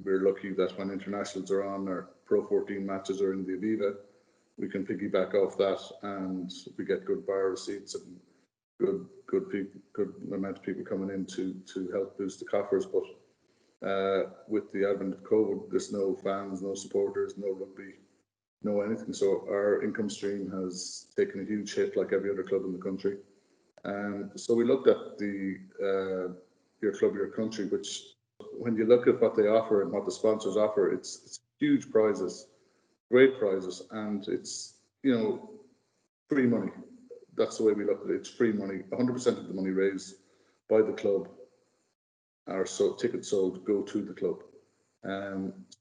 we're lucky that when internationals are on or Pro 14 matches are in the Aviva, we can piggyback off that, and we get good bar receipts and good amount of people coming in to help boost the coffers. But with the advent of COVID, there's no fans, no supporters, no rugby, no anything. So our income stream has taken a huge hit, like every other club in the country. So we looked at the Your Club, Your Country, which, when you look at what they offer and what the sponsors offer, it's huge prizes, great prizes, and it's, free money. That's the way we look at it. It's free money. 100% of the money raised by the club, or so tickets sold, go to the club.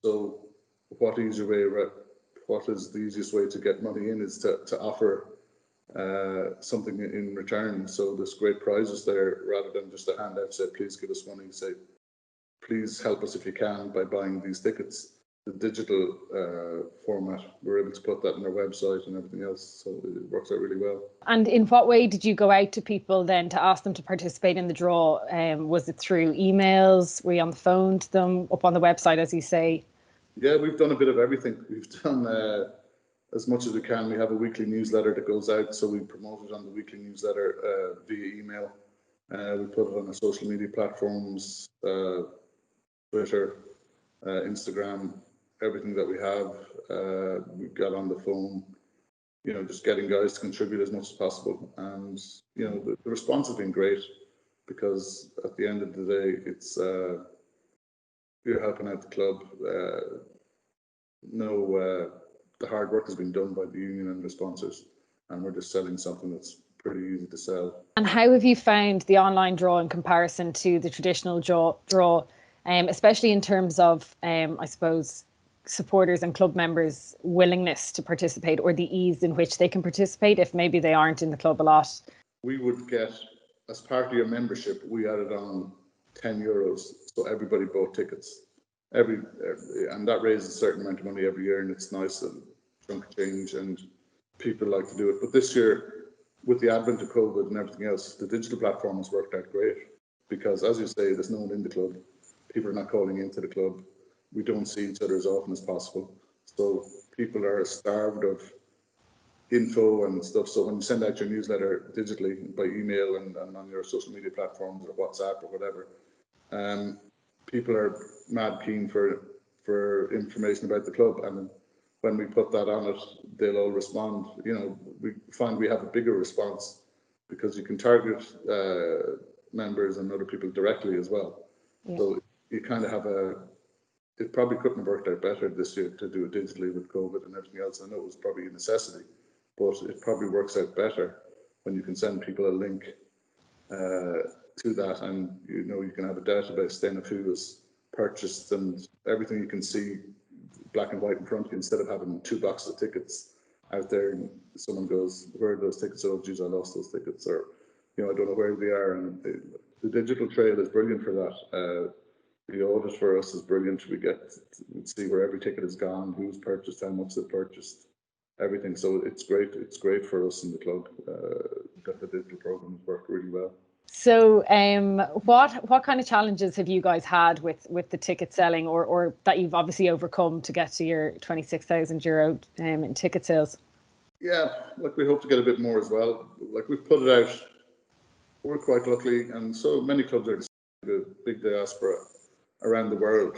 So what is the easiest way to get money in is to offer something in return. So there's great prizes there, rather than just a handout, say, please give us money, say, please help us if you can by buying these tickets. The digital format, we're able to put that on our website and everything else, so it works out really well. And in what way did you go out to people then to ask them to participate in the draw? Was it through emails? Were you on the phone to them, up on the website, as you say? Yeah, we've done a bit of everything. We've done as much as we can. We have a weekly newsletter that goes out, so we promote it on the weekly newsletter via email. We put it on our social media platforms, Twitter, Instagram, everything that we have. We got on the phone, just getting guys to contribute as much as possible. And, the response has been great, because at the end of the day, it's you're helping out the club. The hard work has been done by the union and the sponsors, and we're just selling something that's pretty easy to sell. And how have you found the online draw in comparison to the traditional draw, especially in terms of, I suppose, supporters and club members' willingness to participate, or the ease in which they can participate if maybe they aren't in the club a lot? We would get, as part of your membership, we added on €10, so everybody bought tickets. And that raises a certain amount of money every year, and it's nice and chunk of change, and people like to do it. But this year, with the advent of COVID and everything else, the digital platform has worked out great, because, as you say, there's no one in the club. People are not calling into the club. We don't see each other as often as possible. So people are starved of info and stuff. So when you send out your newsletter digitally by email and on your social media platforms or WhatsApp or whatever, people are mad keen for information about the club. And when we put that on it, they'll all respond. We find we have a bigger response because you can target members and other people directly as well. Yeah. So you kind of have it probably couldn't have worked out better this year to do it digitally with COVID and everything else. I know it was probably a necessity, but it probably works out better when you can send people a link to that, and you can have a database then of who has purchased and everything. You can see black and white in front of you, instead of having 2 boxes of tickets out there and someone goes, where are those tickets? Oh geez, I lost those tickets, or I don't know where they are. And the digital trail is brilliant for that. The audit for us is brilliant. We see where every ticket has gone, who's purchased, how much they've purchased, everything. So it's great. It's great for us in the club that the digital program has worked really well. So what kind of challenges have you guys had with the ticket selling, or that you've obviously overcome to get to your €26,000 in ticket sales? Yeah, we hope to get a bit more as well. We've put it out. We're quite lucky, and so many clubs are the big diaspora around the world.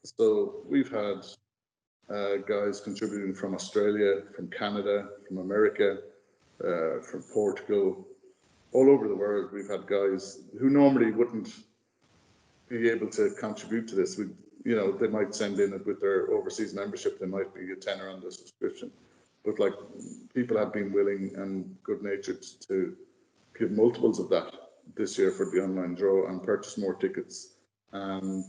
So we've had guys contributing from Australia, from Canada, from America, from Portugal, all over the world. We've had guys who normally wouldn't be able to contribute to this. They might send in it with their overseas membership. They might be a tenner on the subscription, but people have been willing and good-natured to give multiples of that this year for the online draw and purchase more tickets. And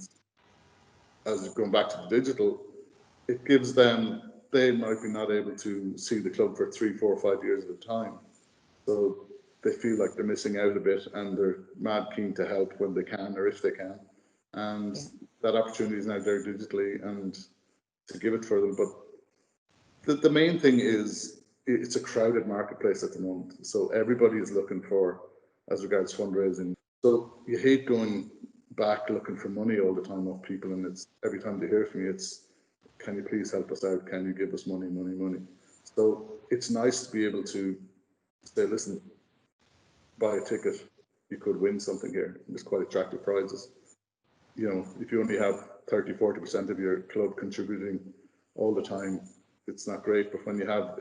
as going back to the digital, it gives them, they might be not able to see the club for 3, 4, 5 years at a time. So they feel like they're missing out a bit, and they're mad keen to help when they can, or if they can. And that opportunity is now there digitally, and to give it for them. But the main thing is, it's a crowded marketplace at the moment. So everybody is looking for, as regards fundraising. So you hate going back looking for money all the time off people, and it's every time they hear from me, it's, can you please help us out? Can you give us money, money, money? So it's nice to be able to say, listen, buy a ticket, you could win something here. There's quite attractive prizes. You know, if you only have 30-40% of your club contributing all the time, it's not great. But when you have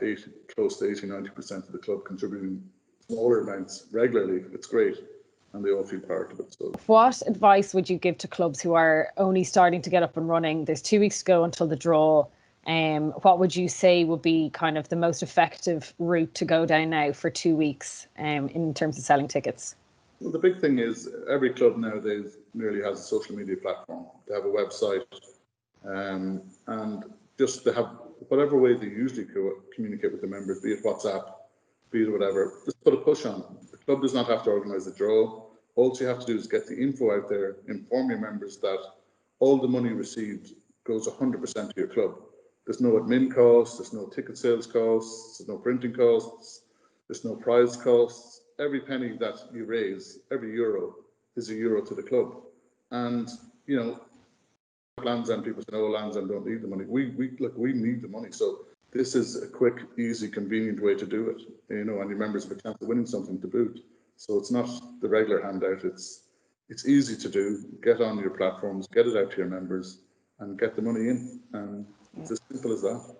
close to 80-90% of the club contributing smaller amounts regularly, it's great, and they all feel part of it. So, what advice would you give to clubs who are only starting to get up and running? There's 2 weeks to go until the draw. What would you say would be kind of the most effective route to go down now for 2 weeks in terms of selling tickets? well, the big thing is every club nowadays nearly has a social media platform. They have a website, and just they have whatever way they usually communicate with the members, be it WhatsApp, be it whatever, just put a push on. The club does not have to organise the draw. All you have to do is get the info out there, inform your members that all the money received goes 100% to your club. There's no admin costs, there's no ticket sales costs, there's no printing costs, there's no prize costs. Every penny that you raise, every euro, is a euro to the club. And, you know, Lansdowne people say, oh, Lansdowne don't need the money. We need the money. So this is a quick, easy, convenient way to do it. You know, and your members have a chance of winning something to boot. So it's not the regular handout. It's easy to do. Get on your platforms, get it out to your members, and get the money in. And it's as simple as that.